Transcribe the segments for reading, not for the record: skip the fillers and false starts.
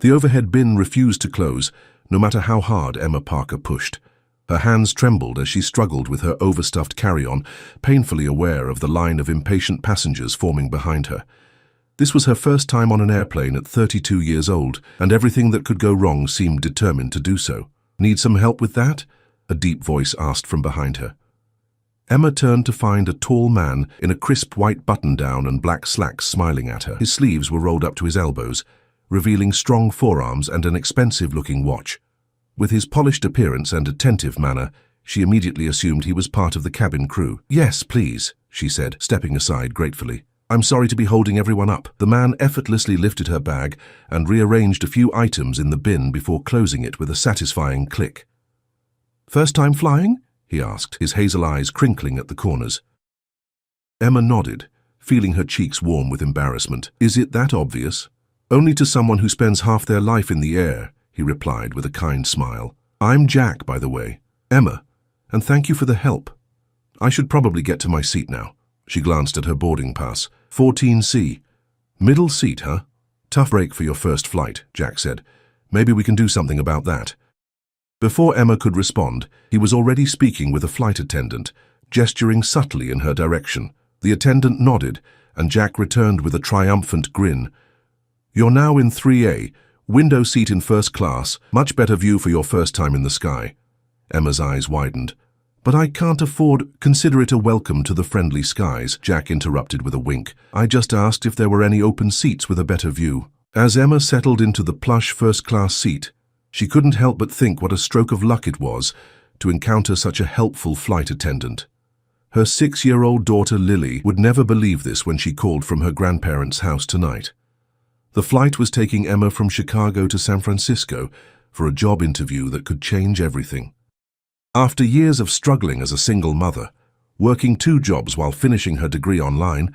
The overhead bin refused to close, no matter how hard Emma Parker pushed. Her hands trembled as she struggled with her overstuffed carry-on, painfully aware of the line of impatient passengers forming behind her. This was her first time on an airplane at 32 years old, and everything that could go wrong seemed determined to do so. "Need some help with that?" a deep voice asked from behind her. Emma turned to find a tall man in a crisp white button-down and black slacks smiling at her. His sleeves were rolled up to his elbows, revealing strong forearms and an expensive-looking watch. With his polished appearance and attentive manner, she immediately assumed he was part of the cabin crew. "Yes, please," she said, stepping aside gratefully. "I'm sorry to be holding everyone up." The man effortlessly lifted her bag and rearranged a few items in the bin before closing it with a satisfying click. "First time flying?" he asked, his hazel eyes crinkling at the corners. Emma nodded, feeling her cheeks warm with embarrassment. "Is it that obvious?" "Only to someone who spends half their life in the air," he replied with a kind smile. "I'm Jack, by the way. Emma, and thank you for the help. I should probably get to my seat now." She glanced at her boarding pass. 14C. "Middle seat, huh? Tough break for your first flight," Jack said. "Maybe we can do something about that." Before Emma could respond, he was already speaking with a flight attendant, gesturing subtly in her direction. The attendant nodded, and Jack returned with a triumphant grin. "You're now in 3A, window seat in first class, much better view for your first time in the sky." Emma's eyes widened. "But I can't afford—" "Consider it a welcome to the friendly skies," Jack interrupted with a wink. "I just asked if there were any open seats with a better view." As Emma settled into the plush first-class seat, she couldn't help but think what a stroke of luck it was to encounter such a helpful flight attendant. Her 6-year-old daughter Lily would never believe this when she called from her grandparents' house tonight. The flight was taking Emma from Chicago to San Francisco for a job interview that could change everything. After years of struggling as a single mother, working 2 jobs while finishing her degree online,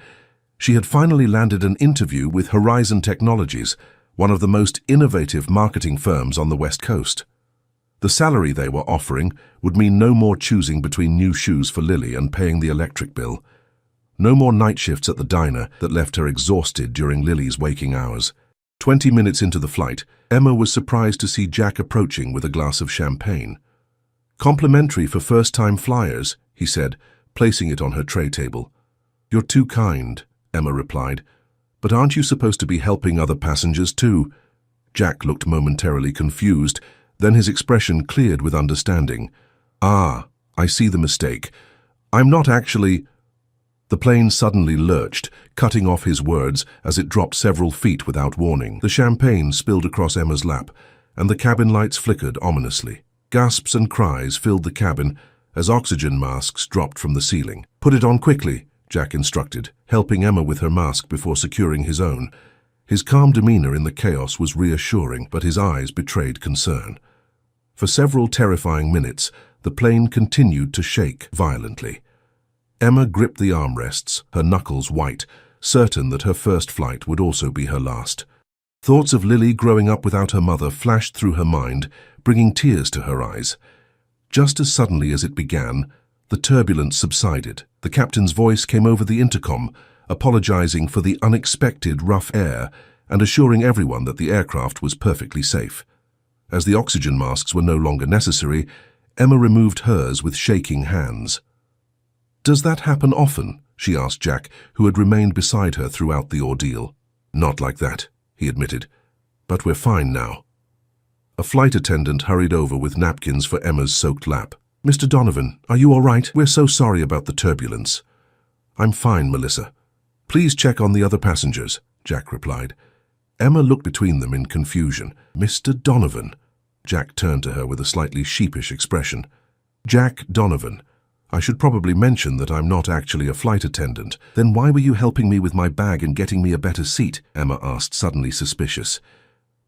she had finally landed an interview with Horizon Technologies, one of the most innovative marketing firms on the West Coast. The salary they were offering would mean no more choosing between new shoes for Lily and paying the electric bill. No more night shifts at the diner that left her exhausted during Lily's waking hours. 20 minutes into the flight, Emma was surprised to see Jack approaching with a glass of champagne. "Complimentary for first-time flyers," he said, placing it on her tray table. "You're too kind," Emma replied. "But aren't you supposed to be helping other passengers too?" Jack looked momentarily confused, then his expression cleared with understanding. "Ah, I see the mistake. I'm not actually—" The plane suddenly lurched, cutting off his words as it dropped several feet without warning. The champagne spilled across Emma's lap, and the cabin lights flickered ominously. Gasps and cries filled the cabin as oxygen masks dropped from the ceiling. "Put it on quickly," Jack instructed, helping Emma with her mask before securing his own. His calm demeanor in the chaos was reassuring, but his eyes betrayed concern. For several terrifying minutes, the plane continued to shake violently. Emma gripped the armrests, her knuckles white, certain that her first flight would also be her last. Thoughts of Lily growing up without her mother flashed through her mind, bringing tears to her eyes. Just as suddenly as it began, the turbulence subsided. The captain's voice came over the intercom, apologizing for the unexpected rough air and assuring everyone that the aircraft was perfectly safe. As the oxygen masks were no longer necessary, Emma removed hers with shaking hands. "Does that happen often?" she asked Jack, who had remained beside her throughout the ordeal. "Not like that," he admitted. "But we're fine now." A flight attendant hurried over with napkins for Emma's soaked lap. "Mr. Donovan, are you all right? We're so sorry about the turbulence." "I'm fine, Melissa. Please check on the other passengers," Jack replied. Emma looked between them in confusion. "Mr. Donovan." Jack turned to her with a slightly sheepish expression. "Jack Donovan. I should probably mention that I'm not actually a flight attendant." "Then why were you helping me with my bag and getting me a better seat?" Emma asked, suddenly suspicious.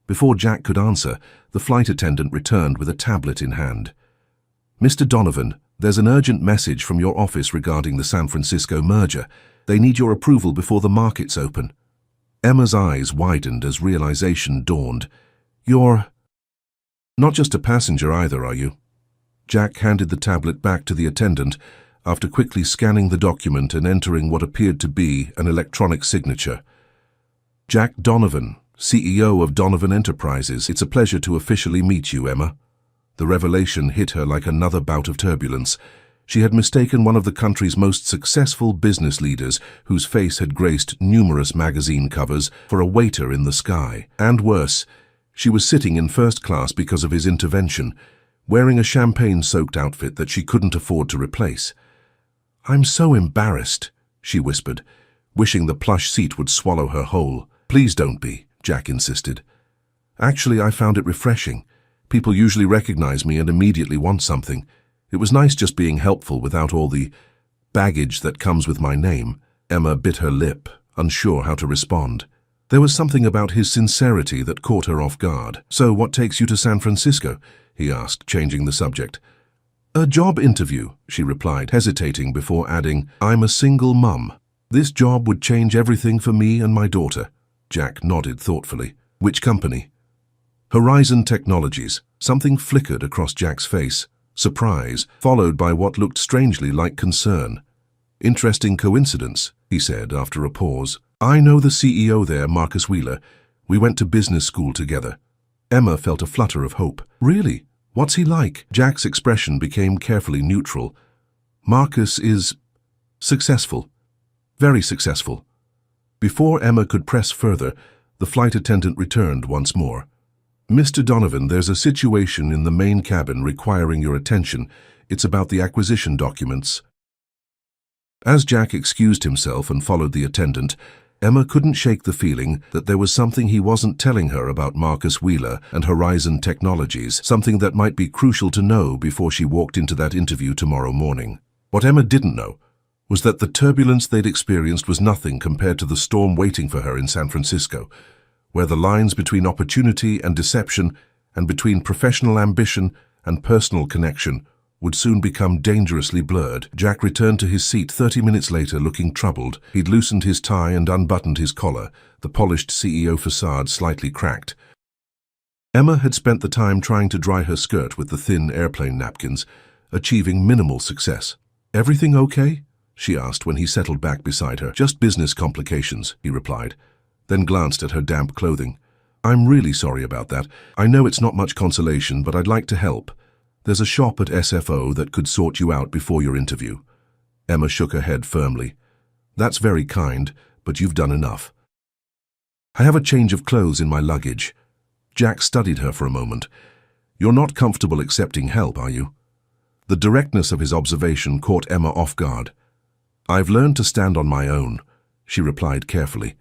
Before Jack could answer, the flight attendant returned with a tablet in hand. "Mr. Donovan, there's an urgent message from your office regarding the San Francisco merger. They need your approval before the markets open." Emma's eyes widened as realization dawned. "You're not just a passenger either, are you?" Jack handed the tablet back to the attendant after quickly scanning the document and entering what appeared to be an electronic signature. "Jack Donovan," CEO of Donovan Enterprises. It's a pleasure to officially meet you, Emma. The revelation hit her like another bout of turbulence. She had mistaken one of the country's most successful business leaders, whose face had graced numerous magazine covers, for a waiter in the sky. And worse, she was sitting in first class because of his intervention, wearing a champagne-soaked outfit that she couldn't afford to replace. "I'm so embarrassed," she whispered, wishing the plush seat would swallow her whole. "Please don't be," Jack insisted. "Actually, I found it refreshing. People usually recognize me and immediately want something. It was nice just being helpful without all the baggage that comes with my name." Emma bit her lip, unsure how to respond. There was something about his sincerity that caught her off guard. "So what takes you to San Francisco?" he asked, changing the subject. "A job interview," she replied, hesitating before adding, "I'm a single mum. This job would change everything for me and my daughter." Jack nodded thoughtfully. "Which company?" "Horizon Technologies." Something flickered across Jack's face. Surprise, followed by what looked strangely like concern. "Interesting coincidence," he said after a pause. "I know the CEO there, Marcus Wheeler. We went to business school together." Emma felt a flutter of hope. "Really? What's he like?" Jack's expression became carefully neutral. "Marcus is successful. Very successful." Before Emma could press further, the flight attendant returned once more. "Mr. Donovan, there's a situation in the main cabin requiring your attention. It's about the acquisition documents." As Jack excused himself and followed the attendant, Emma couldn't shake the feeling that there was something he wasn't telling her about Marcus Wheeler and Horizon Technologies, something that might be crucial to know before she walked into that interview tomorrow morning. What Emma didn't know was that the turbulence they'd experienced was nothing compared to the storm waiting for her in San Francisco, where the lines between opportunity and deception and between professional ambition and personal connection would soon become dangerously blurred. Jack returned to his seat 30 minutes later looking troubled. He'd loosened his tie and unbuttoned his collar, the polished CEO facade slightly cracked. Emma had spent the time trying to dry her skirt with the thin airplane napkins, achieving minimal success. "Everything okay?" she asked when he settled back beside her. "Just business complications," he replied, then glanced at her damp clothing. "I'm really sorry about that. I know it's not much consolation, but I'd like to help. There's a shop at SFO that could sort you out before your interview." Emma shook her head firmly. "That's very kind, but you've done enough. I have a change of clothes in my luggage." Jack studied her for a moment. "You're not comfortable accepting help, are you?" The directness of his observation caught Emma off guard. "I've learned to stand on my own," she replied carefully.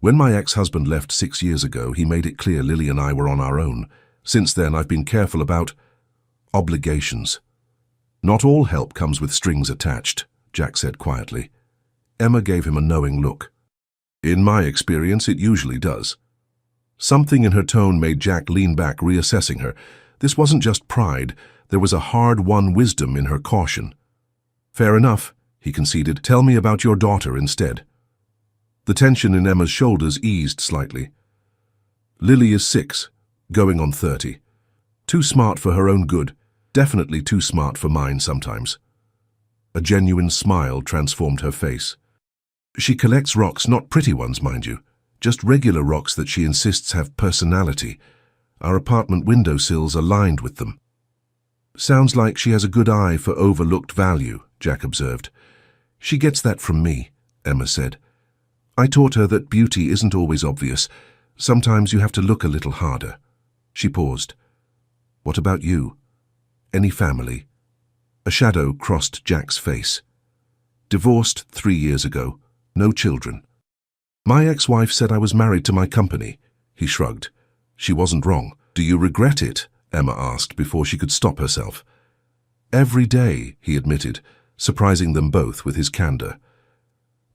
"When my ex-husband left 6 years ago, he made it clear Lily and I were on our own. Since then, I've been careful about obligations." "Not all help comes with strings attached," Jack said quietly. Emma gave him a knowing look. "In my experience, it usually does." Something in her tone made Jack lean back, reassessing her. This wasn't just pride. There was a hard-won wisdom in her caution. "Fair enough," he conceded. "Tell me about your daughter instead." The tension in Emma's shoulders eased slightly. "Lily is 6, going on 30. Too smart for her own good. Definitely too smart for mine sometimes." A genuine smile transformed her face. "She collects rocks, not pretty ones, mind you. Just regular rocks that she insists have personality. Our apartment windowsills are lined with them." "Sounds like she has a good eye for overlooked value," Jack observed. "She gets that from me," Emma said. "I taught her that beauty isn't always obvious. Sometimes you have to look a little harder." She paused. "What about you? Any family?" A shadow crossed Jack's face. "Divorced 3 years ago. No children." "My ex-wife said I was married to my company." He shrugged. "She wasn't wrong." "Do you regret it?" Emma asked before she could stop herself. "Every day," he admitted, surprising them both with his candor.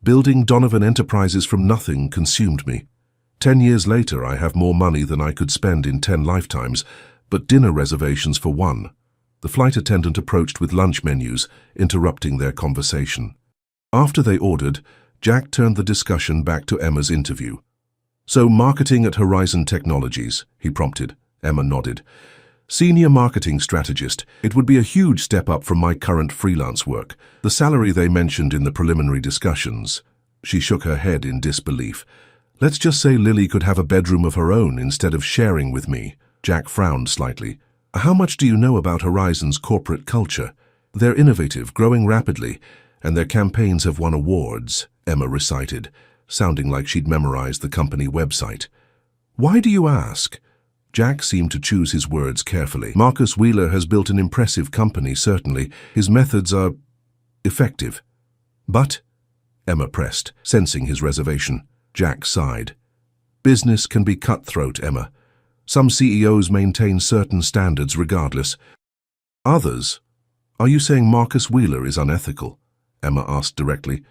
"Building Donovan Enterprises from nothing consumed me. 10 years later, I have more money than I could spend in 10 lifetimes, but dinner reservations for one." The flight attendant approached with lunch menus, interrupting their conversation. After they ordered, Jack turned the discussion back to Emma's interview. "So marketing at Horizon Technologies," he prompted. Emma nodded. "Senior marketing strategist. It would be a huge step up from my current freelance work. The salary they mentioned in the preliminary discussions." She shook her head in disbelief. Let's just say Lily could have a bedroom of her own instead of sharing with me. Jack frowned slightly. How much do you know about Horizon's corporate culture? They're innovative, growing rapidly, and their campaigns have won awards, Emma recited, sounding like she'd memorized the company website. Why do you ask? Jack seemed to choose his words carefully. Marcus Wheeler has built an impressive company, certainly. His methods are effective. But, Emma pressed, sensing his reservation. Jack sighed. Business can be cutthroat, Emma. Some CEOs maintain certain standards regardless. Others? Are you saying Marcus Wheeler is unethical? Emma asked directly.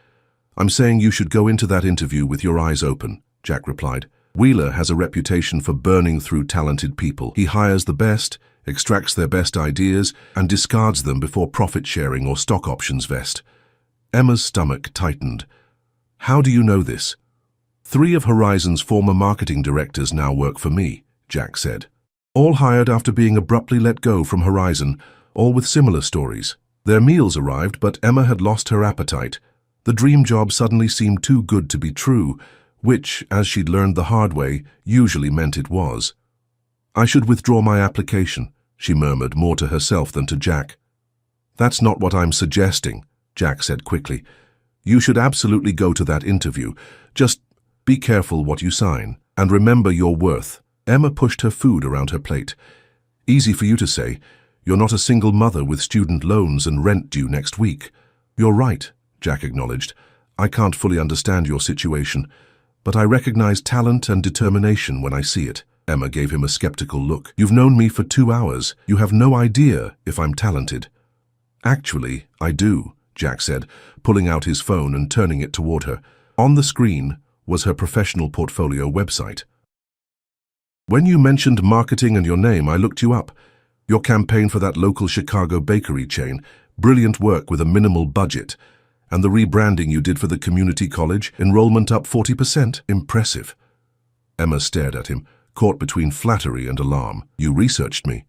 I'm saying you should go into that interview with your eyes open, Jack replied. Wheeler has a reputation for burning through talented people. He hires the best, extracts their best ideas, and discards them before profit-sharing or stock options vest. Emma's stomach tightened. How do you know this? 3 of Horizon's former marketing directors now work for me, Jack said. All hired after being abruptly let go from Horizon, all with similar stories. Their meals arrived, but Emma had lost her appetite. The dream job suddenly seemed too good to be true, which, as she'd learned the hard way, usually meant it was. I should withdraw my application, she murmured more to herself than to Jack. That's not what I'm suggesting, Jack said quickly. You should absolutely go to that interview. Just be careful what you sign, and remember your worth. Emma pushed her food around her plate. Easy for you to say. You're not a single mother with student loans and rent due next week. You're right, Jack acknowledged. I can't fully understand your situation, but I recognize talent and determination when I see it. Emma gave him a skeptical look. You've known me for 2 hours. You have no idea if I'm talented. Actually, I do, Jack said, pulling out his phone and turning it toward her. On the screen was her professional portfolio website. When you mentioned marketing and your name, I looked you up. Your campaign for that local Chicago bakery chain, brilliant work with a minimal budget. And the rebranding you did for the community college, enrollment up 40%. Impressive. Emma stared at him, caught between flattery and alarm. You researched me.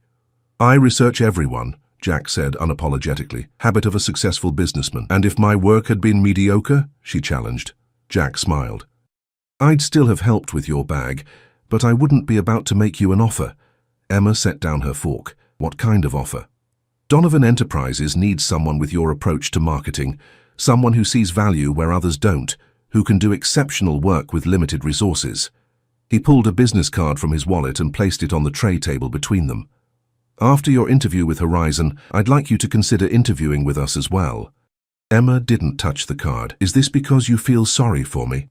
I research everyone, Jack said unapologetically, habit of a successful businessman. And if my work had been mediocre? She challenged. Jack smiled. I'd still have helped with your bag, but I wouldn't be about to make you an offer. Emma set down her fork. What kind of offer? Donovan Enterprises needs someone with your approach to marketing, someone who sees value where others don't, who can do exceptional work with limited resources. He pulled a business card from his wallet and placed it on the tray table between them. After your interview with Horizon, I'd like you to consider interviewing with us as well. Emma didn't touch the card. Is this because you feel sorry for me?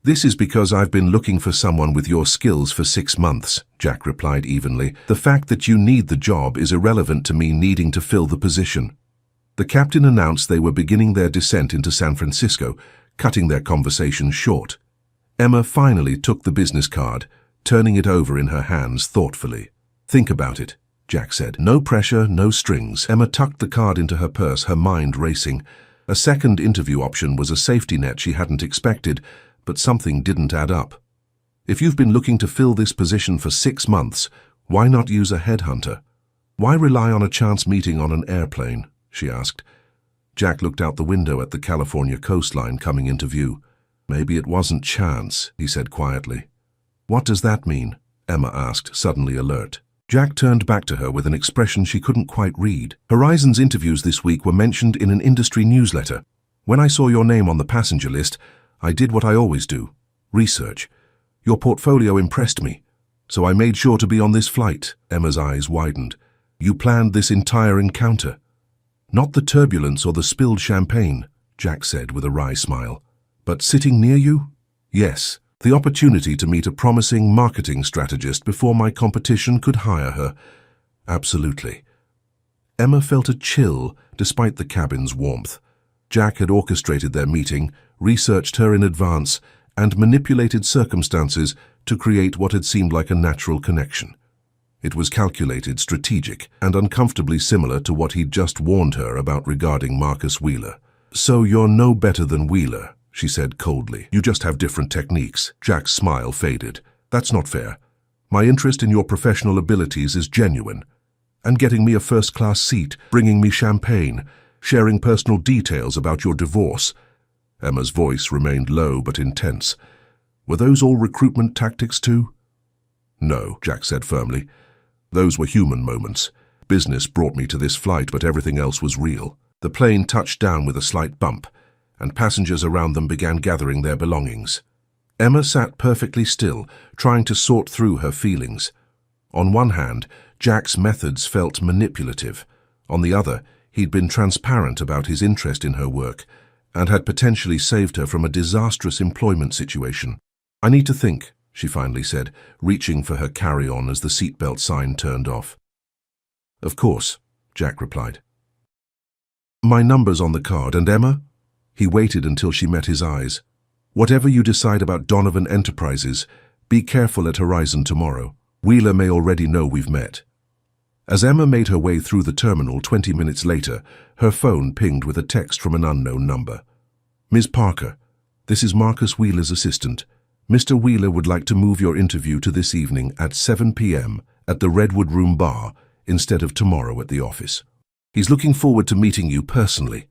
This is because I've been looking for someone with your skills for 6 months, Jack replied evenly. The fact that you need the job is irrelevant to me needing to fill the position. The captain announced they were beginning their descent into San Francisco, cutting their conversation short. Emma finally took the business card, turning it over in her hands thoughtfully. Think about it, Jack said. No pressure, no strings. Emma tucked the card into her purse, her mind racing. A second interview option was a safety net she hadn't expected, but something didn't add up. If you've been looking to fill this position for 6 months, why not use a headhunter? Why rely on a chance meeting on an airplane? She asked. Jack looked out the window at the California coastline coming into view. Maybe it wasn't chance, he said quietly. What does that mean? Emma asked, suddenly alert. Jack turned back to her with an expression she couldn't quite read. Horizon's interviews this week were mentioned in an industry newsletter. When I saw your name on the passenger list, I did what I always do. Research. Your portfolio impressed me, so I made sure to be on this flight. Emma's eyes widened. You planned this entire encounter. Not the turbulence or the spilled champagne, Jack said with a wry smile. But sitting near you? Yes, the opportunity to meet a promising marketing strategist before my competition could hire her. Absolutely. Emma felt a chill despite the cabin's warmth. Jack had orchestrated their meeting, researched her in advance, and manipulated circumstances to create what had seemed like a natural connection. It was calculated, strategic, and uncomfortably similar to what he'd just warned her about regarding Marcus Wheeler. So you're no better than Wheeler, she said coldly. You just have different techniques. Jack's smile faded. That's not fair. My interest in your professional abilities is genuine. And getting me a first-class seat, bringing me champagne, sharing personal details about your divorce. Emma's voice remained low but intense. Were those all recruitment tactics too? No, Jack said firmly. Those were human moments. Business brought me to this flight, but everything else was real. The plane touched down with a slight bump, and passengers around them began gathering their belongings. Emma sat perfectly still, trying to sort through her feelings. On one hand, Jack's methods felt manipulative. On the other, he'd been transparent about his interest in her work, and had potentially saved her from a disastrous employment situation. "I need to think," she finally said, reaching for her carry-on as the seatbelt sign turned off. "Of course," Jack replied. "My number's on the card, and Emma?" He waited until she met his eyes. "Whatever you decide about Donovan Enterprises, be careful at Horizon tomorrow. Wheeler may already know we've met." As Emma made her way through the terminal 20 minutes later, her phone pinged with a text from an unknown number. "Ms. Parker, this is Marcus Wheeler's assistant. Mr. Wheeler would like to move your interview to this evening at 7 p.m. at the Redwood Room Bar instead of tomorrow at the office. He's looking forward to meeting you personally."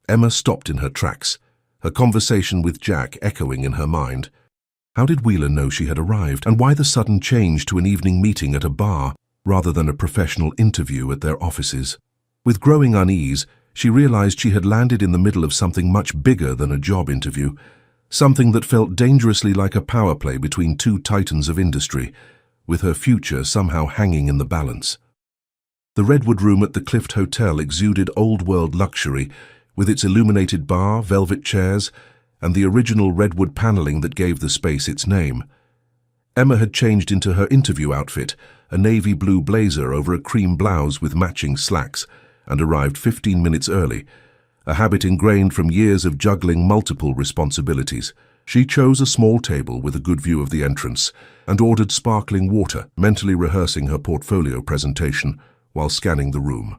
Emma stopped in her tracks, her conversation with Jack echoing in her mind. How did Wheeler know she had arrived, and why the sudden change to an evening meeting at a bar rather than a professional interview at their offices? With growing unease, she realized she had landed in the middle of something much bigger than a job interview, something that felt dangerously like a power play between two titans of industry, with her future somehow hanging in the balance. The Redwood Room at the Clift Hotel exuded old-world luxury, with its illuminated bar, velvet chairs, and the original redwood paneling that gave the space its name. Emma had changed into her interview outfit, a navy blue blazer over a cream blouse with matching slacks, and arrived 15 minutes early, a habit ingrained from years of juggling multiple responsibilities. She chose a small table with a good view of the entrance and ordered sparkling water, mentally rehearsing her portfolio presentation while scanning the room.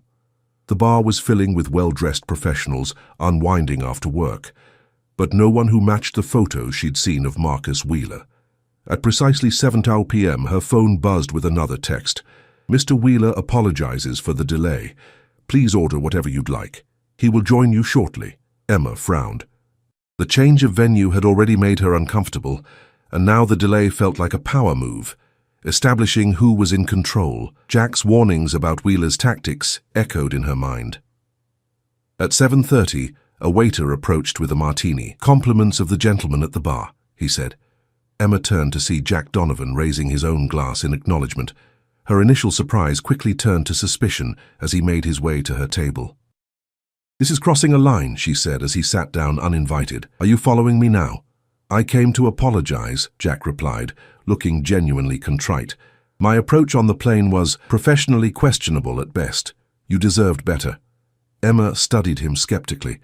The bar was filling with well-dressed professionals unwinding after work, but no one who matched the photos she'd seen of Marcus Wheeler. At precisely 7:00 p.m., her phone buzzed with another text. "Mr. Wheeler apologizes for the delay. Please order whatever you'd like. He will join you shortly." Emma frowned. The change of venue had already made her uncomfortable, and now the delay felt like a power move, establishing who was in control. Jack's warnings about Wheeler's tactics echoed in her mind. At 7:30, a waiter approached with a martini. "Compliments of the gentleman at the bar," he said. Emma turned to see Jack Donovan raising his own glass in acknowledgement. Her initial surprise quickly turned to suspicion as he made his way to her table. "This is crossing a line," she said as he sat down uninvited. "Are you following me now?" "I came to apologize," Jack replied, looking genuinely contrite. "My approach on the plane was professionally questionable at best. You deserved better." Emma studied him skeptically.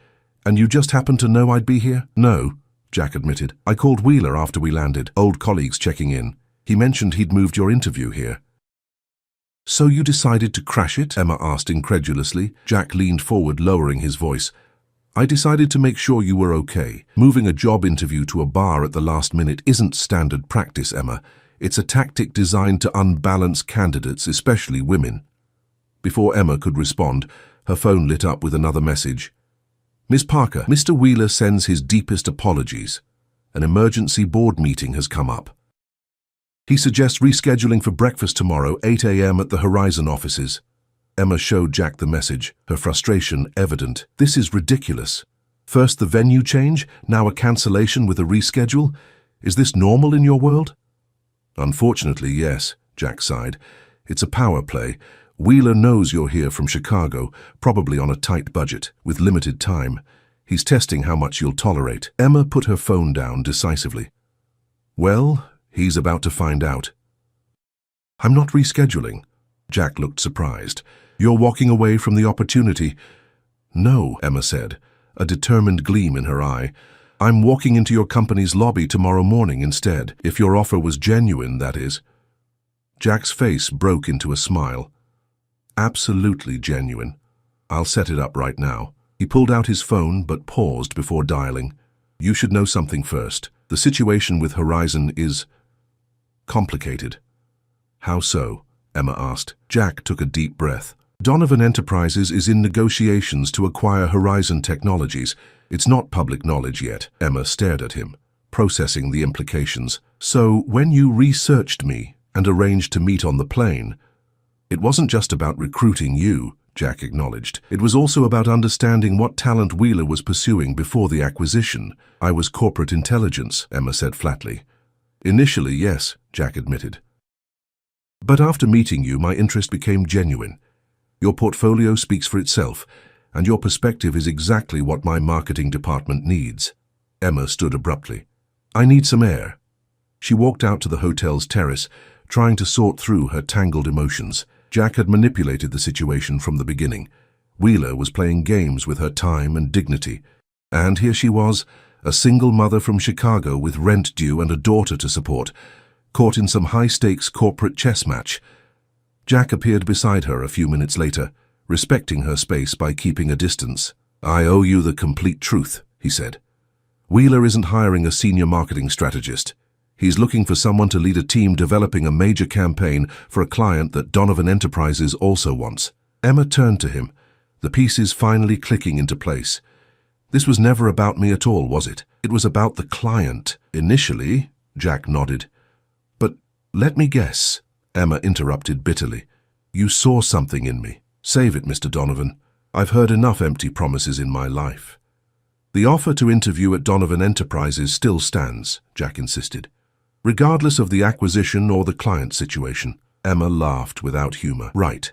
"And you just happened to know I'd be here?" "No," Jack admitted. "I called Wheeler after we landed, old colleagues checking in. He mentioned he'd moved your interview here." "So you decided to crash it?" Emma asked incredulously. Jack leaned forward, lowering his voice. "I decided to make sure you were okay. Moving a job interview to a bar at the last minute isn't standard practice, Emma. It's a tactic designed to unbalance candidates, especially women." Before Emma could respond, her phone lit up with another message. "Miss Parker, Mr. Wheeler sends his deepest apologies. An emergency board meeting has come up. He suggests rescheduling for breakfast tomorrow, 8 a.m. at the Horizon offices." Emma showed Jack the message, her frustration evident. "This is ridiculous. First the venue change, now a cancellation with a reschedule. Is this normal in your world?" "Unfortunately, yes," Jack sighed. "It's a power play. Wheeler knows you're here from Chicago, probably on a tight budget, with limited time. He's testing how much you'll tolerate." Emma put her phone down decisively. "Well, he's about to find out." "I'm not rescheduling." Jack looked surprised. "You're walking away from the opportunity." "No," Emma said, a determined gleam in her eye. "I'm walking into your company's lobby tomorrow morning instead, if your offer was genuine, that is." Jack's face broke into a smile. "Absolutely genuine. I'll set it up right now." He pulled out his phone but paused before dialing. "You should know something first. The situation with Horizon is complicated." "How so?" Emma asked. Jack took a deep breath. "Donovan Enterprises is in negotiations to acquire Horizon Technologies. It's not public knowledge yet." Emma stared at him. processing the implications. So, when you researched me and arranged to meet on the plane, it wasn't just about recruiting you, Jack acknowledged. It was also about understanding what talent Wheeler was pursuing before the acquisition. I was corporate intelligence, Emma said flatly. Initially, yes, Jack admitted. But after meeting you, my interest became genuine. Your portfolio speaks for itself, and your perspective is exactly what my marketing department needs. Emma stood abruptly. I need some air. She walked out to the hotel's terrace, trying to sort through her tangled emotions. Jack had manipulated the situation from the beginning. Wheeler was playing games with her time and dignity. And here she was, a single mother from Chicago with rent due and a daughter to support, caught in some high-stakes corporate chess match. Jack appeared beside her a few minutes later, respecting her space by keeping a distance. I owe you the complete truth, he said. Wheeler isn't hiring a senior marketing strategist. He's looking for someone to lead a team developing a major campaign for a client that Donovan Enterprises also wants. Emma turned to him, the pieces finally clicking into place. This was never about me at all, was it? It was about the client. Initially, Jack nodded. But let me guess, Emma interrupted bitterly. You saw something in me. Save it, Mr. Donovan. I've heard enough empty promises in my life. The offer to interview at Donovan Enterprises still stands, Jack insisted. Regardless of the acquisition or the client situation. Emma laughed without humor. Right.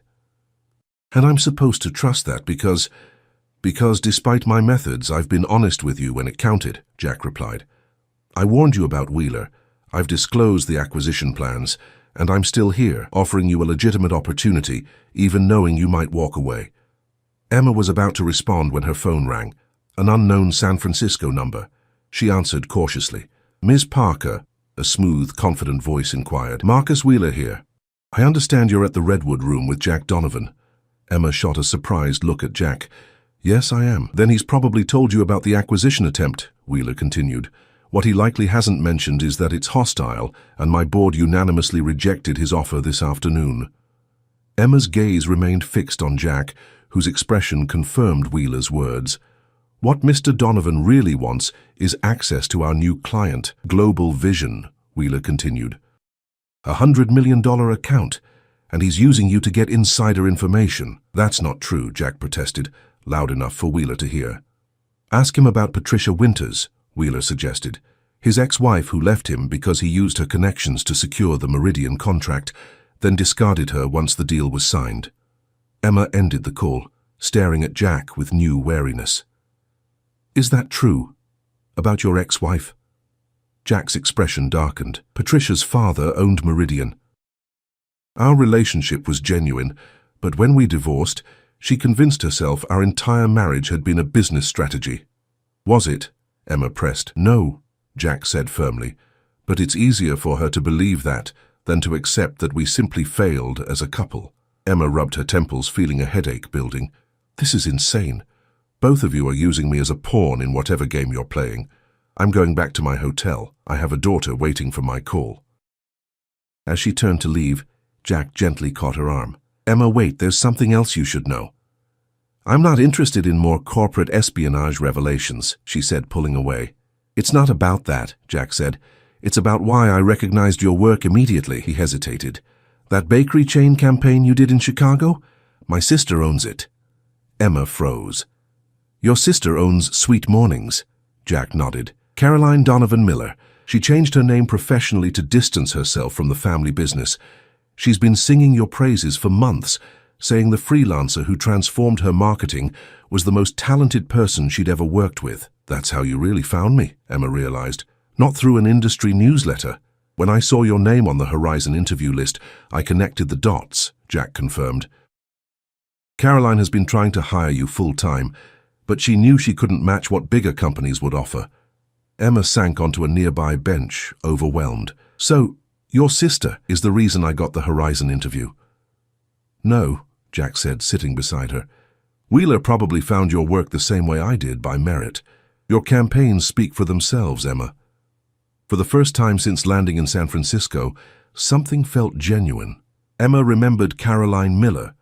And I'm supposed to trust that because despite my methods, I've been honest with you when it counted, Jack replied. I warned you about Wheeler. I've disclosed the acquisition plans, and I'm still here, offering you a legitimate opportunity, even knowing you might walk away. Emma was about to respond when her phone rang, an unknown San Francisco number. She answered cautiously. Ms. Parker, a smooth, confident voice inquired. Marcus Wheeler here. I understand you're at the Redwood Room with Jack Donovan. Emma shot a surprised look at Jack. Yes, I am. Then he's probably told you about the acquisition attempt, Wheeler continued. What he likely hasn't mentioned is that it's hostile, and my board unanimously rejected his offer this afternoon. Emma's gaze remained fixed on Jack, whose expression confirmed Wheeler's words. What Mr. Donovan really wants is access to our new client, Global Vision, Wheeler continued. $100 million account, and he's using you to get insider information. That's not true, Jack protested, loud enough for Wheeler to hear. Ask him about Patricia Winters, Wheeler suggested. His ex-wife who left him because he used her connections to secure the Meridian contract, then discarded her once the deal was signed. Emma ended the call, staring at Jack with new wariness. Is that true? About your ex-wife? Jack's expression darkened. Patricia's father owned Meridian. Our relationship was genuine, but when we divorced, she convinced herself our entire marriage had been a business strategy. Was it? Emma pressed. No, Jack said firmly, but it's easier for her to believe that than to accept that we simply failed as a couple. Emma rubbed her temples, feeling a headache building. This is insane. Both of you are using me as a pawn in whatever game you're playing. I'm going back to my hotel. I have a daughter waiting for my call. As she turned to leave, Jack gently caught her arm. Emma, wait, there's something else you should know. I'm not interested in more corporate espionage revelations, she said, pulling away. It's not about that, Jack said. It's about why I recognized your work immediately. He hesitated. That bakery chain campaign you did in Chicago? My sister owns it. Emma froze. Your sister owns Sweet Mornings, Jack nodded. Caroline Donovan Miller. She changed her name professionally to distance herself from the family business. She's been singing your praises for months, saying the freelancer who transformed her marketing was the most talented person she'd ever worked with. That's how you really found me, Emma realized. Not through an industry newsletter. When I saw your name on the Horizon interview list, I connected the dots, Jack confirmed. Caroline has been trying to hire you full-time, but she knew she couldn't match what bigger companies would offer. Emma sank onto a nearby bench, overwhelmed. So, your sister is the reason I got the Horizon interview. No, Jack said, sitting beside her. Wheeler probably found your work the same way I did, by merit. Your campaigns speak for themselves, Emma. For the first time since landing in San Francisco, something felt genuine. Emma remembered Caroline Miller,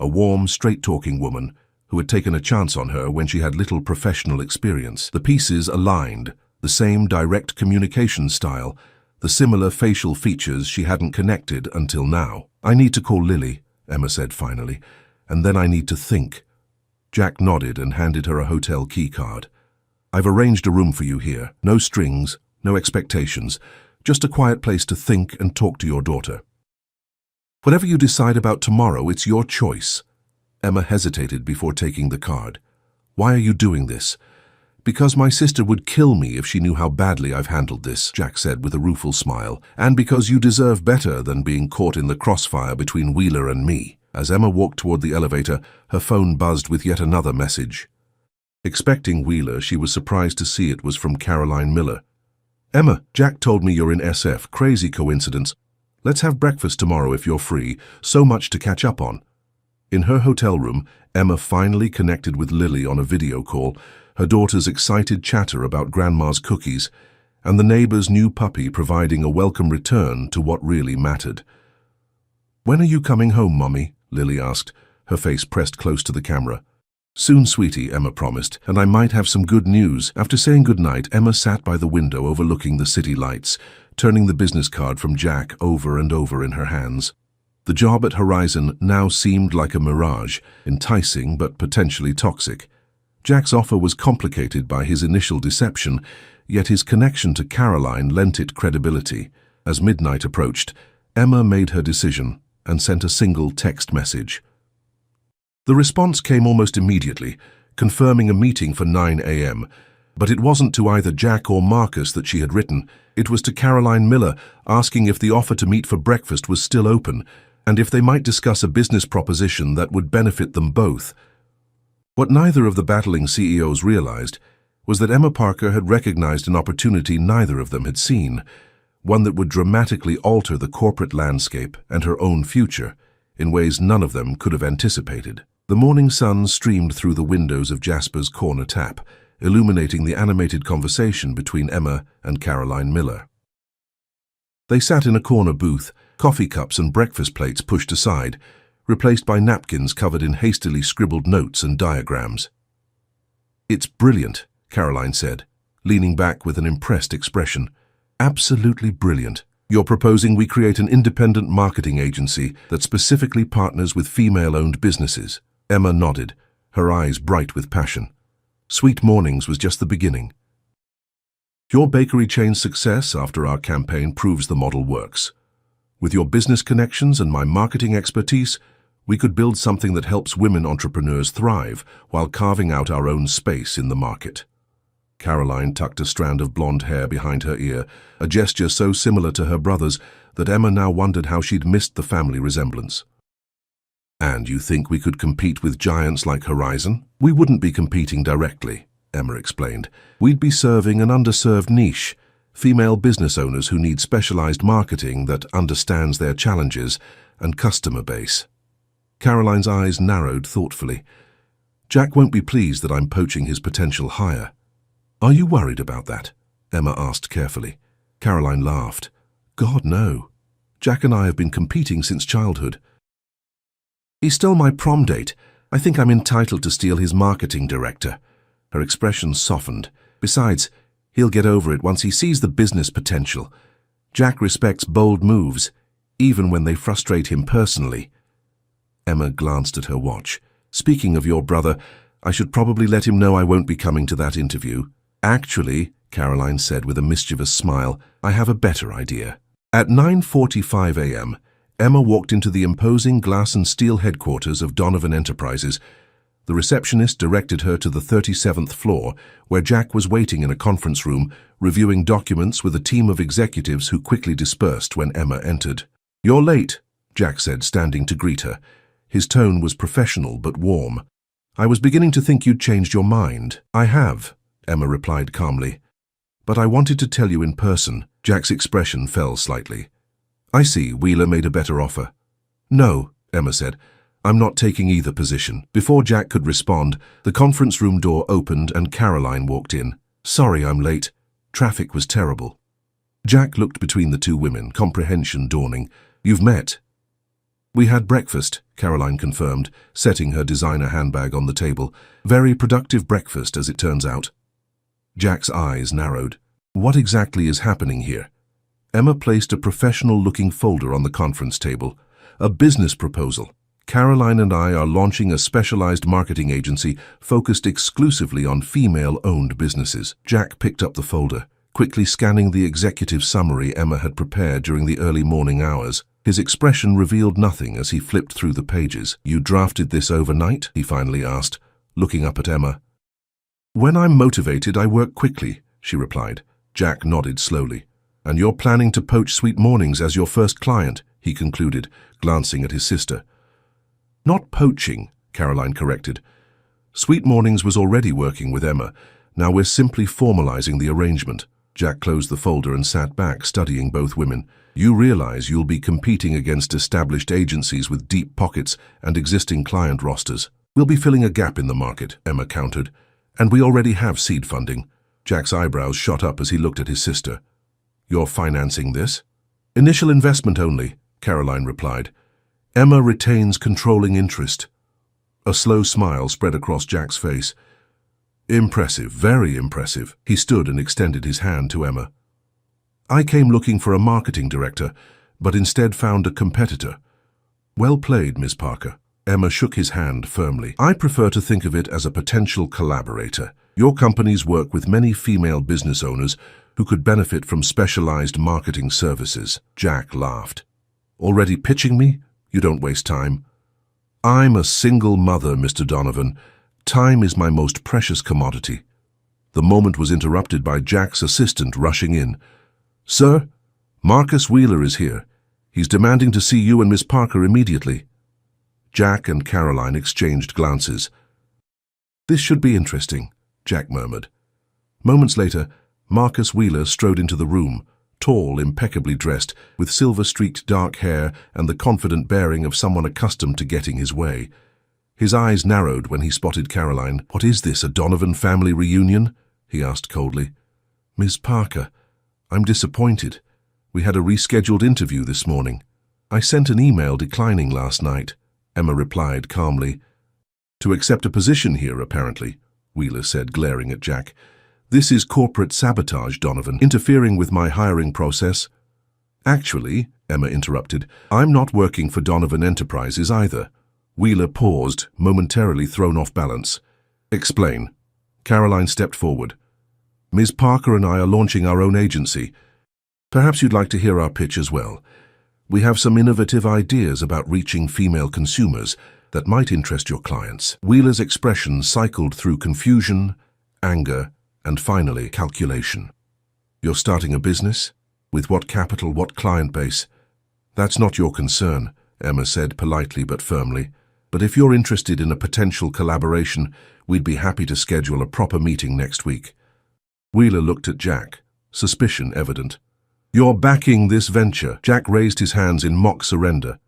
a warm, straight-talking woman who had taken a chance on her when she had little professional experience. The pieces aligned, the same direct communication style, the similar facial features she hadn't connected until now. "I need to call Lily," Emma said finally, "and then I need to think." Jack nodded and handed her a hotel key card. "I've arranged a room for you here. No strings, no expectations, just a quiet place to think and talk to your daughter. Whatever you decide about tomorrow, it's your choice." Emma hesitated before taking the card. "Why are you doing this?" "Because my sister would kill me if she knew how badly I've handled this," Jack said with a rueful smile. "And because you deserve better than being caught in the crossfire between Wheeler and me." As Emma walked toward the elevator, her phone buzzed with yet another message. Expecting Wheeler, she was surprised to see it was from Caroline Miller. "Emma, Jack told me you're in SF. Crazy coincidence. Let's have breakfast tomorrow if you're free. So much to catch up on." In her hotel room, Emma finally connected with Lily on a video call, her daughter's excited chatter about Grandma's cookies, and the neighbor's new puppy providing a welcome return to what really mattered. "When are you coming home, Mommy?" Lily asked, her face pressed close to the camera. "Soon, sweetie," Emma promised, "and I might have some good news." After saying goodnight, Emma sat by the window overlooking the city lights, turning the business card from Jack over and over in her hands. The job at Horizon now seemed like a mirage, enticing but potentially toxic. Jack's offer was complicated by his initial deception, yet his connection to Caroline lent it credibility. As midnight approached, Emma made her decision and sent a single text message. The response came almost immediately, confirming a meeting for 9 a.m., but it wasn't to either Jack or Marcus that she had written. It was to Caroline Miller, asking if the offer to meet for breakfast was still open, and if they might discuss a business proposition that would benefit them both. What neither of the battling CEOs realized was that Emma Parker had recognized an opportunity neither of them had seen, one that would dramatically alter the corporate landscape and her own future in ways none of them could have anticipated. The morning sun streamed through the windows of Jasper's corner tap, illuminating the animated conversation between Emma and Caroline Miller. They sat in a corner booth, coffee cups and breakfast plates pushed aside, replaced by napkins covered in hastily scribbled notes and diagrams. "It's brilliant," Caroline said, leaning back with an impressed expression. "Absolutely brilliant. You're proposing we create an independent marketing agency that specifically partners with female-owned businesses." Emma nodded, her eyes bright with passion. Sweet Mornings was just the beginning. "Your bakery chain's success after our campaign proves the model works. With your business connections and my marketing expertise, we could build something that helps women entrepreneurs thrive while carving out our own space in the market." Caroline tucked a strand of blonde hair behind her ear, a gesture so similar to her brother's that Emma now wondered how she'd missed the family resemblance. "And you think we could compete with giants like Horizon?" "We wouldn't be competing directly," Emma explained. "We'd be serving an underserved niche, female business owners who need specialized marketing that understands their challenges and customer base." Caroline's eyes narrowed thoughtfully. "Jack won't be pleased that I'm poaching his potential hire." "Are you worried about that?" Emma asked carefully. Caroline laughed. "God, no. Jack and I have been competing since childhood. He stole my prom date. I think I'm entitled to steal his marketing director." Her expression softened. "Besides, he'll get over it once he sees the business potential. Jack respects bold moves, even when they frustrate him personally." Emma glanced at her watch. "Speaking of your brother, I should probably let him know I won't be coming to that interview." "Actually," Caroline said with a mischievous smile, "I have a better idea." At 9:45 a.m., Emma walked into the imposing glass and steel headquarters of Donovan Enterprises. The receptionist directed her to the 37th floor, where Jack was waiting in a conference room, reviewing documents with a team of executives who quickly dispersed when Emma entered. "You're late," Jack said, standing to greet her. His tone was professional but warm. "I was beginning to think you'd changed your mind." "I have," Emma replied calmly. "But I wanted to tell you in person." Jack's expression fell slightly. "I see, Wheeler made a better offer." "No," Emma said. "I'm not taking either position." Before Jack could respond, the conference room door opened and Caroline walked in. "Sorry I'm late. Traffic was terrible." Jack looked between the two women, comprehension dawning. "You've met?" "We had breakfast," Caroline confirmed, setting her designer handbag on the table. "Very productive breakfast, as it turns out." Jack's eyes narrowed. What exactly is happening here? Emma placed a professional-looking folder on the conference table. A business proposal. Caroline and I are launching a specialized marketing agency focused exclusively on female-owned businesses. Jack picked up the folder, quickly scanning the executive summary Emma had prepared during the early morning hours. His expression revealed nothing as he flipped through the pages. "You drafted this overnight?" he finally asked, looking up at Emma. "When I'm motivated, I work quickly," she replied. Jack nodded slowly. "And you're planning to poach Sweet Mornings as your first client," he concluded, glancing at his sister. "Not poaching," Caroline corrected. Sweet Mornings was already working with Emma. Now we're simply formalizing the arrangement. Jack closed the folder and sat back, studying both women. "You realize you'll be competing against established agencies with deep pockets and existing client rosters. We'll be filling a gap in the market," Emma countered. "And we already have seed funding." Jack's eyebrows shot up as he looked at his sister. "You're financing this?" "Initial investment only," Caroline replied. "Emma retains controlling interest." A slow smile spread across Jack's face. "Impressive, very impressive." He stood and extended his hand to Emma. "I came looking for a marketing director, but instead found a competitor." "Well played, Miss Parker." Emma shook his hand firmly. "I prefer to think of it as a potential collaborator. Your companies work with many female business owners who could benefit from specialized marketing services." Jack laughed. "Already pitching me? You don't waste time." "I'm a single mother, Mr. Donovan. Time is my most precious commodity." The moment was interrupted by Jack's assistant rushing in. "Sir, Marcus Wheeler is here. He's demanding to see you and Miss Parker immediately." Jack and Caroline exchanged glances. "This should be interesting," Jack murmured. Moments later, Marcus Wheeler strode into the room, tall, impeccably dressed, with silver-streaked dark hair and the confident bearing of someone accustomed to getting his way. His eyes narrowed when he spotted Caroline. "What is this, a Donovan family reunion?" he asked coldly. "Miss Parker, I'm disappointed. We had a rescheduled interview this morning. I sent an email declining last night," Emma replied calmly. "To accept a position here, apparently," Wheeler said, glaring at Jack. "This is corporate sabotage, Donovan, interfering with my hiring process." "Actually," Emma interrupted, "I'm not working for Donovan Enterprises either." Wheeler paused, momentarily thrown off balance. "Explain." Caroline stepped forward. "Ms. Parker and I are launching our own agency. Perhaps you'd like to hear our pitch as well. We have some innovative ideas about reaching female consumers that might interest your clients." Wheeler's expression cycled through confusion, anger, and finally, calculation. "You're starting a business? With what capital, what client base?" "That's not your concern," Emma said politely but firmly. "But if you're interested in a potential collaboration, we'd be happy to schedule a proper meeting next week." Wheeler looked at Jack, suspicion evident. "You're backing this venture?" Jack raised his hands in mock surrender.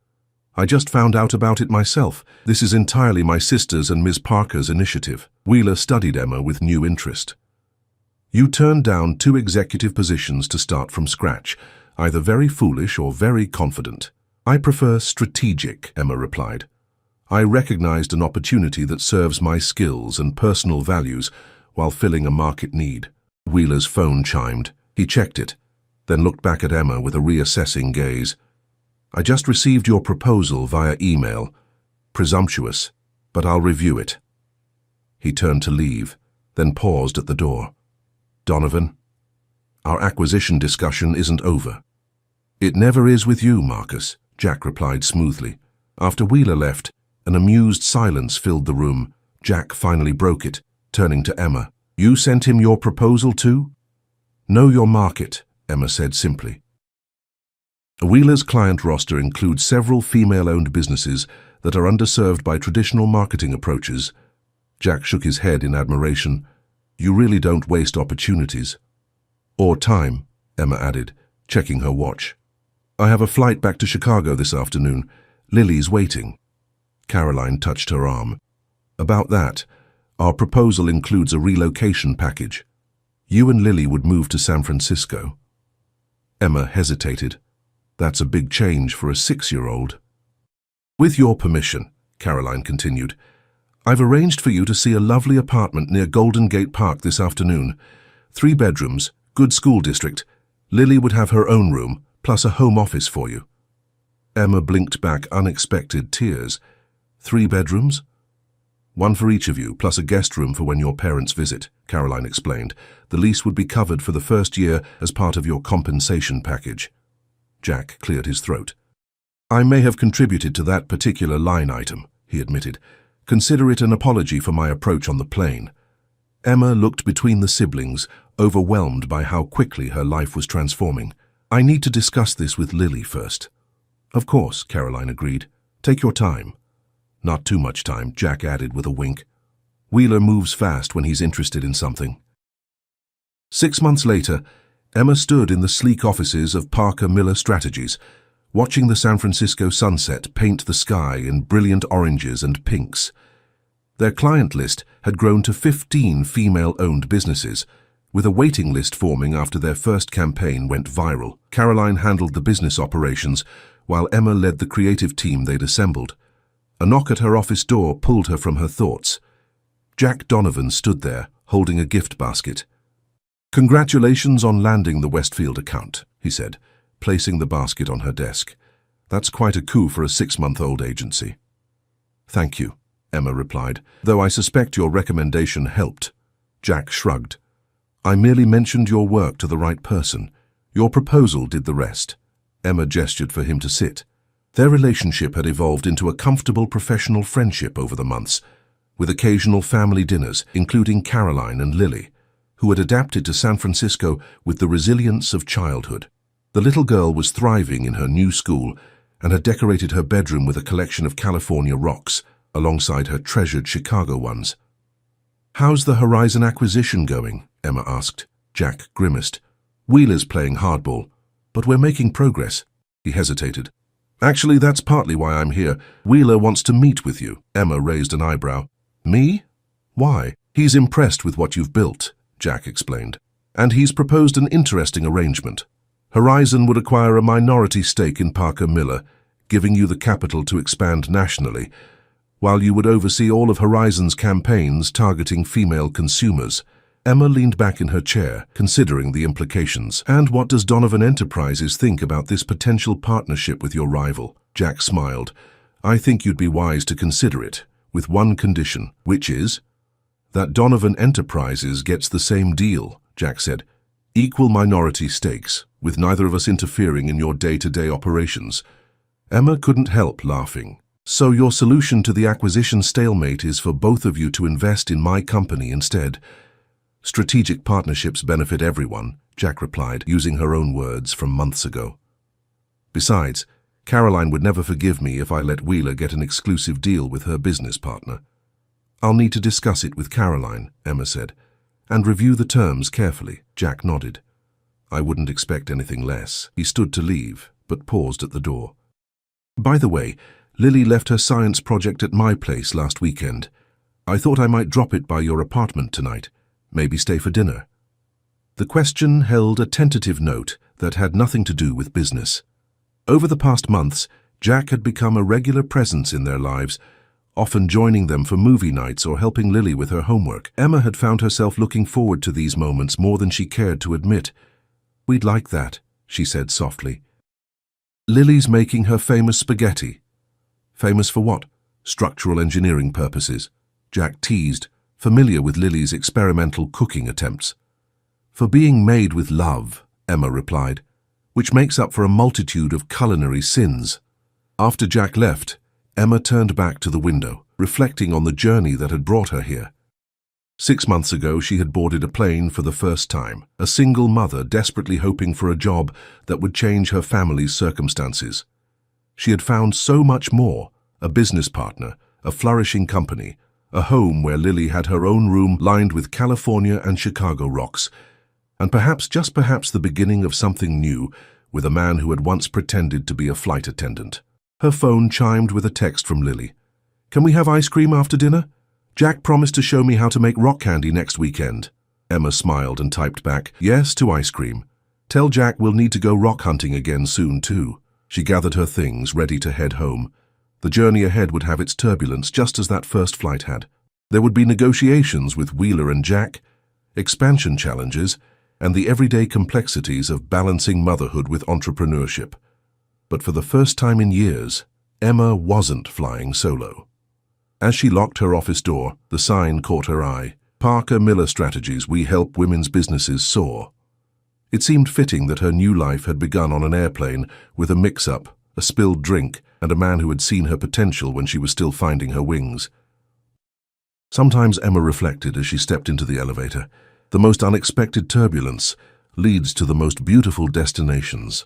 "I just found out about it myself. This is entirely my sister's and Ms. Parker's initiative." Wheeler studied Emma with new interest. "You turned down 2 executive positions to start from scratch, either very foolish or very confident." "I prefer strategic," Emma replied. "I recognized an opportunity that serves my skills and personal values while filling a market need." Wheeler's phone chimed. He checked it, then looked back at Emma with a reassessing gaze. "I just received your proposal via email. Presumptuous, but I'll review it." He turned to leave, then paused at the door. "Donovan, our acquisition discussion isn't over." "It never is with you, Marcus," Jack replied smoothly. After Wheeler left, an amused silence filled the room. Jack finally broke it, turning to Emma. "You sent him your proposal too?" "Know your market," Emma said simply. Wheeler's client roster includes several female-owned businesses that are underserved by traditional marketing approaches. Jack shook his head in admiration. "You really don't waste opportunities." "Or time," Emma added, checking her watch. "I have a flight back to Chicago this afternoon. Lily's waiting." Caroline touched her arm. "About that, our proposal includes a relocation package. You and Lily would move to San Francisco." Emma hesitated. "That's a big change for a 6-year-old. "With your permission," Caroline continued, "I've arranged for you to see a lovely apartment near Golden Gate Park this afternoon. 3 bedrooms, Good school district. Lily would have her own room, plus a home office for you. Emma blinked back unexpected tears. 3 bedrooms? One for each of you, plus a guest room for when your parents visit, Caroline explained. The lease would be covered for the first year as part of your compensation package. Jack cleared his throat. I may have contributed to that particular line item, he admitted. Consider it an apology for my approach on the plane. Emma looked between the siblings, overwhelmed by how quickly her life was transforming. I need to discuss this with Lily first. Of course, Caroline agreed. Take your time. Not too much time, Jack added with a wink. Wheeler moves fast when he's interested in something. 6 months later, Emma stood in the sleek offices of Parker Miller Strategies, watching the San Francisco sunset paint the sky in brilliant oranges and pinks. Their client list had grown to 15 female-owned businesses, with a waiting list forming after their first campaign went viral. Caroline handled the business operations, while Emma led the creative team they'd assembled. A knock at her office door pulled her from her thoughts. Jack Donovan stood there, holding a gift basket. Congratulations on landing the Westfield account, he said, placing the basket on her desk. That's quite a coup for a 6-month-old agency. Thank you, Emma replied, though I suspect your recommendation helped. Jack shrugged. I merely mentioned your work to the right person. Your proposal did the rest. Emma gestured for him to sit. Their relationship had evolved into a comfortable professional friendship over the months, with occasional family dinners, including Caroline and Lily, who had adapted to San Francisco with the resilience of childhood. The little girl was thriving in her new school and had decorated her bedroom with a collection of California rocks, alongside her treasured Chicago ones. How's the Horizon acquisition going? Emma asked. Jack grimaced. Wheeler's playing hardball, but we're making progress. He hesitated. Actually, that's partly why I'm here. Wheeler wants to meet with you. Emma raised an eyebrow. Me? Why? He's impressed with what you've built, Jack explained. And he's proposed an interesting arrangement. Horizon would acquire a minority stake in Parker Miller, giving you the capital to expand nationally, while you would oversee all of Horizon's campaigns targeting female consumers. Emma leaned back in her chair, considering the implications. And what does Donovan Enterprises think about this potential partnership with your rival? Jack smiled. I think you'd be wise to consider it, with one condition, which is that Donovan Enterprises gets the same deal, Jack said. Equal minority stakes, with neither of us interfering in your day-to-day operations. Emma couldn't help laughing. So your solution to the acquisition stalemate is for both of you to invest in my company instead. Strategic partnerships benefit everyone, Jack replied, using her own words from months ago. Besides, Caroline would never forgive me if I let Wheeler get an exclusive deal with her business partner. I'll need to discuss it with Caroline, Emma said, and review the terms carefully. Jack nodded. I wouldn't expect anything less. He stood to leave, but paused at the door. By the way, Lily left her science project at my place last weekend. I thought I might drop it by your apartment tonight. Maybe stay for dinner. The question held a tentative note that had nothing to do with business. Over the past months, Jack had become a regular presence in their lives, often joining them for movie nights or helping Lily with her homework. Emma had found herself looking forward to these moments more than she cared to admit. We'd like that, she said softly. Lily's making her famous spaghetti. Famous for what? Structural engineering purposes, Jack teased, familiar with Lily's experimental cooking attempts. For being made with love, Emma replied, which makes up for a multitude of culinary sins. After Jack left, Emma turned back to the window, reflecting on the journey that had brought her here. 6 months ago, she had boarded a plane for the first time, a single mother desperately hoping for a job that would change her family's circumstances. She had found so much more, a business partner, a flourishing company, a home where Lily had her own room lined with California and Chicago rocks, and perhaps, just perhaps, the beginning of something new with a man who had once pretended to be a flight attendant. Her phone chimed with a text from Lily. Can we have ice cream after dinner? Jack promised to show me how to make rock candy next weekend. Emma smiled and typed back, yes to ice cream. Tell Jack we'll need to go rock hunting again soon too. She gathered her things, ready to head home. The journey ahead would have its turbulence just as that first flight had. There would be negotiations with Wheeler and Jack, expansion challenges, and the everyday complexities of balancing motherhood with entrepreneurship. But for the first time in years, Emma wasn't flying solo. As she locked her office door, the sign caught her eye. Parker Miller Strategies, we help women's businesses soar. It seemed fitting that her new life had begun on an airplane with a mix-up, a spilled drink, and a man who had seen her potential when she was still finding her wings. Sometimes Emma reflected as she stepped into the elevator, the most unexpected turbulence leads to the most beautiful destinations.